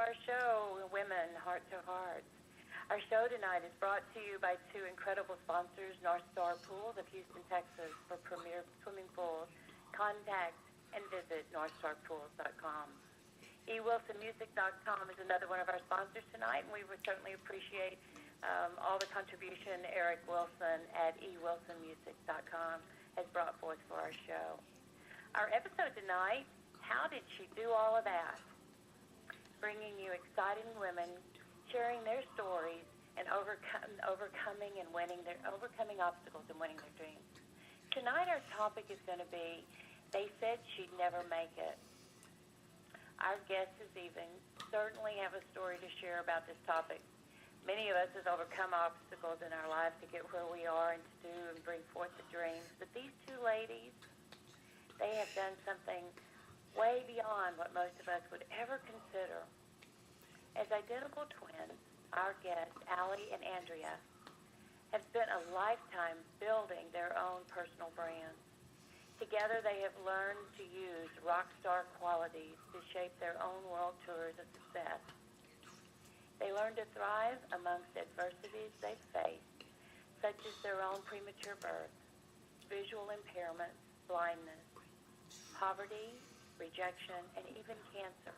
our show, Women Heart to Heart. Our show tonight is brought to you by two incredible sponsors, North Star Pools of Houston, Texas, for premier swimming pools. Contact and visit northstarpools.com. eWilsonmusic.com is another one of our sponsors tonight, and we would certainly appreciate all the contribution Eric Wilson at eWilsonmusic.com has brought forth for our show. Our episode tonight, How Did She Do All of That? Bringing you exciting women sharing their stories and overcoming obstacles and winning their dreams. Tonight our topic is going to be, they said she'd never make it. Our guests this evening certainly have a story to share about this topic. Many of us have overcome obstacles in our lives to get where we are and to do and bring forth the dreams. But these two ladies, they have done something way beyond what most of us would ever consider. As identical twins, our guests, Aly and Andrea, have spent a lifetime building their own personal brands. Together, they have learned to use rock star qualities to shape their own world tours of success. They learned to thrive amongst adversities they've faced, such as their own premature birth, visual impairment, blindness, poverty, rejection, and even cancer,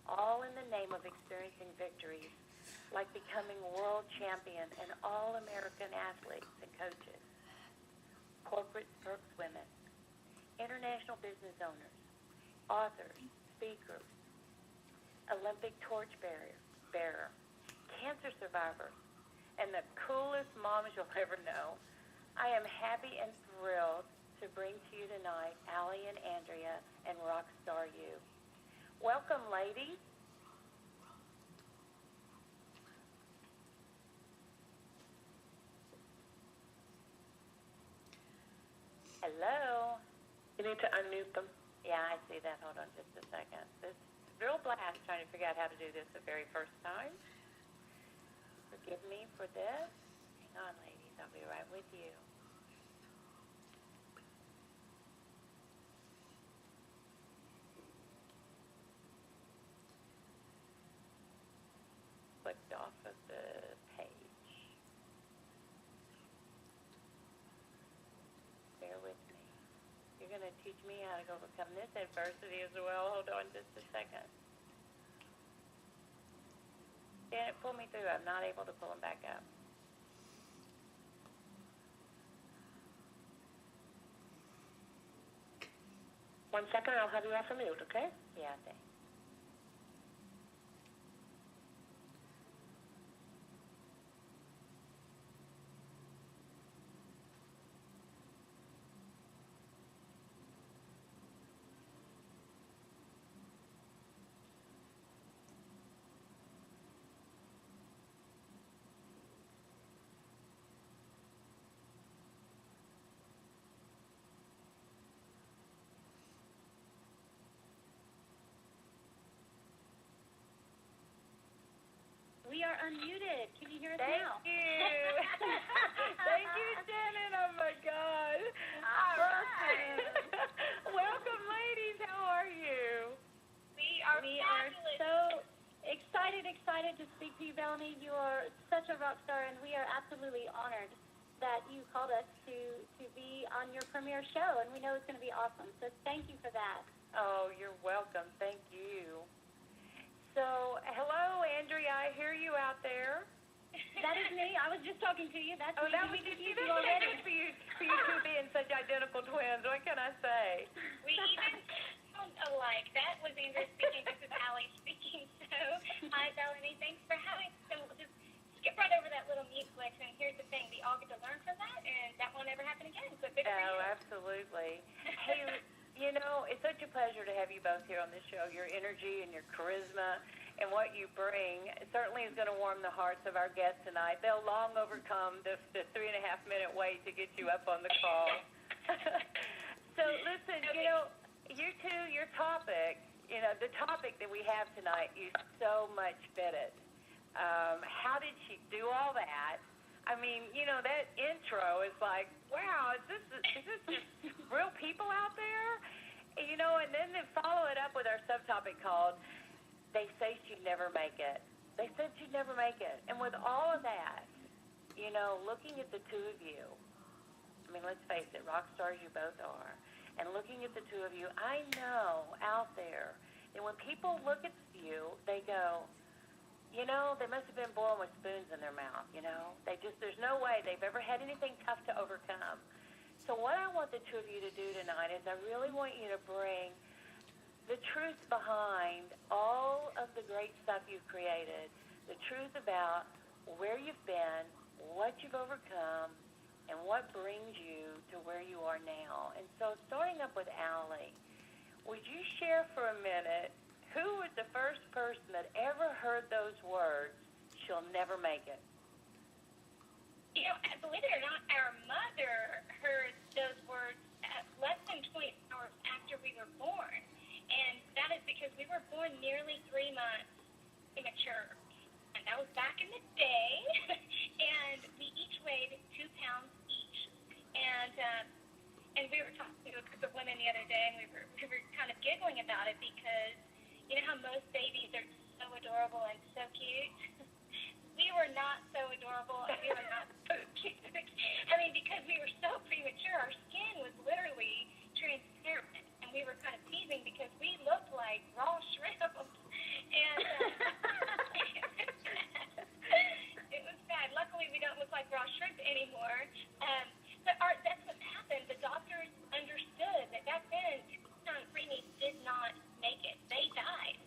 all in the name of experiencing victories like becoming world champion and all-American athletes and coaches, corporate spokeswomen, international business owners, authors, speakers, Olympic torch bearer, cancer survivor, and the coolest moms you'll ever know. I am happy and thrilled to bring to you tonight Aly and Andrea and Rockstar You. Welcome, ladies. Hello. You need to unmute them. Yeah, I see that. Hold on just a second. This real blast trying to figure out how to do this the very first time. Forgive me for this. Hang on, ladies. I'll be right with you. Clicked off of the page. Bear with me. You're going to teach me how to overcome this adversity as well. Hold on just a second. Janet, pull me through. I'm not able to pull them back up. One second, I'll have you off of mute, okay? Yeah, thanks. We are unmuted. Can you hear us Thank now? you. Thank you, Janet. Oh, my God. All right. Welcome, ladies. How are you? We are so excited to speak to you, Bellamy. You are such a rock star, and we are absolutely honored that you called us to be on your premiere show, and we know it's going to be awesome. So thank you for that. Oh, you're welcome. Thank you. So, hello, Andrea. I hear you out there. That is me. I was just talking to you. That's me. That was just you already. For you two being such identical twins. What can I say? We even sound alike. That was Andrea speaking. This is Aly speaking. So, hi, Bellamy. Thanks for having us. So, we'll just skip right over that little mute collection. Here's the thing. We all get to learn from that, and that won't ever happen again. So, good for you. Oh, absolutely. Hey, you know, it's such a pleasure to have you both here on this show. Your energy and your charisma and what you bring certainly is going to warm the hearts of our guests tonight. They'll long overcome the 3.5-minute wait to get you up on the call. So, listen, you know, you two, your topic, you know, the topic that we have tonight, you so much fit it. How did she do all that? I mean, you know, that intro is like, wow, is this just real people out there? You know, and then follow it up with our subtopic called they say she'd never make it. They said she'd never make it. And with all of that, looking at the two of you, I mean, let's face it, rock stars you both are. And looking at the two of you, I know out there that when people look at you, they go, they must have been born with spoons in their mouth, there's no way they've ever had anything tough to overcome. So what I want the two of you to do tonight is I really want you to bring the truth behind all of the great stuff you've created, the truth about where you've been, what you've overcome, and what brings you to where you are now. And so starting up with Aly, would you share for a minute who was the first person that ever heard those words, she'll never make it? Believe it or not, our mother heard those words less than 20 hours after we were born. And that is because we were born nearly 3 months premature. And that was back in the day. And we each weighed 2 pounds each. And we were talking to a group of women the other day, and we were kind of giggling about it because you know how most babies are so adorable and so cute? We were not so adorable, and we were not so cute. I mean, because we were so premature, our skin was literally transparent. And we were kind of teasing because we looked like raw shrimp. And it was bad. Luckily, we don't look like raw shrimp anymore. But that's what happened. The doctors understood that back then, preemies did not make it. They died.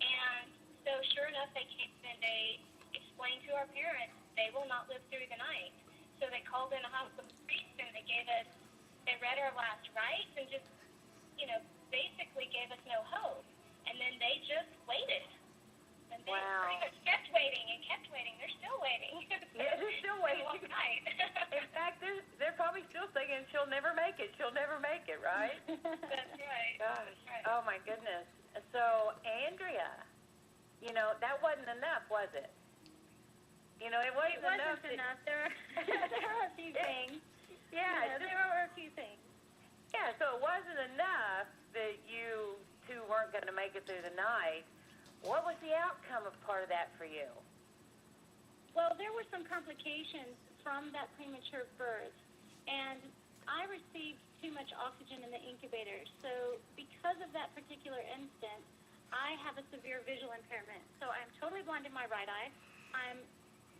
And so sure enough, they came and they explained to our parents they will not live through the night. So they called in a hospital priest and they read our last rites and just basically gave us no hope. And then they just waited. And they pretty much kept waiting and kept waiting. They're still waiting. Yeah, they're still waiting. In fact, they're probably still thinking she'll never make it. She'll never make it, right? That's right. Gosh. That's right. Oh, my goodness. So, Andrea, that wasn't enough, was it? It wasn't enough. There were a few things. Yeah. There were a few things. Yeah, so it wasn't enough that you two weren't going to make it through the night. What was the outcome of part of that for you? Well, there were some complications from that premature birth, and I received too much oxygen in the incubator. So because of that particular instance, I have a severe visual impairment. So I'm totally blind in my right eye. I'm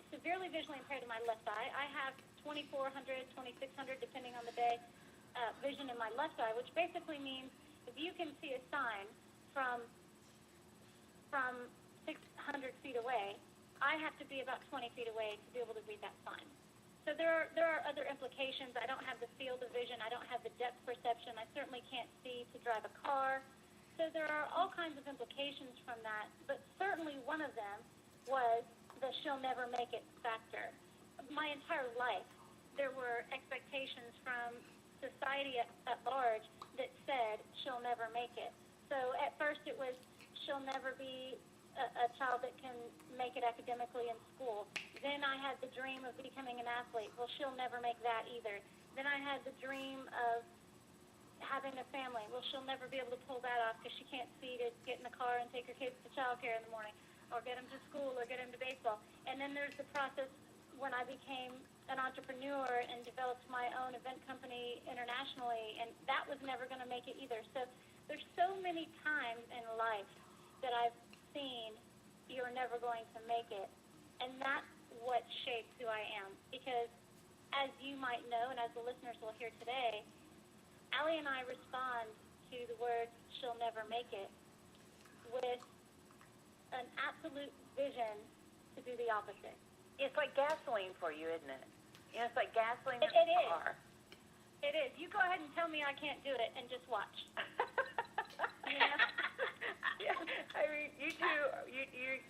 severely visually impaired in my left eye. I have 2400, 2600, depending on the day, vision in my left eye, which basically means if you can see a sign from 600 feet away, I have to be about 20 feet away to be able to read that sign. So there are other implications. I don't have the field of vision. I don't have the depth perception. I certainly can't see to drive a car. So there are all kinds of implications from that. But certainly one of them was the she'll never make it factor. My entire life, there were expectations from society at large that said she'll never make it. So at first it was she'll never be a child that can make it academically in school. Then I had the dream of becoming an athlete. Well, she'll never make that either. Then I had the dream of having a family. Well, she'll never be able to pull that off because she can't see to get in the car and take her kids to childcare in the morning or get them to school or get them to baseball. And then there's the process when I became an entrepreneur and developed my own event company internationally, and that was never going to make it either. So there's so many times in life that I've seen you're never going to make it, and that's what shapes who I am. Because as you might know, and as the listeners will hear today, Aly and I respond to the words she'll never make it with an absolute vision to do the opposite. It's like gasoline for you, isn't it? It's like gasoline in the car. It is. You go ahead and tell me I can't do it and just watch. Yeah. I mean, you two,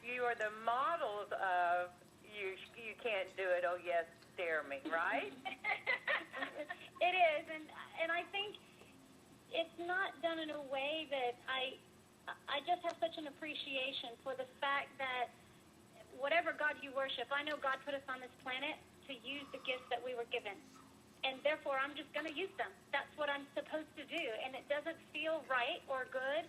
you are the models of you can't do it, oh yes, dare me, right? It is, and I think it's not done in a way that I just have such an appreciation for the fact that whatever God you worship, I know God put us on this planet to use the gifts that we were given. And therefore, I'm just going to use them. That's what I'm supposed to do. And it doesn't feel right or good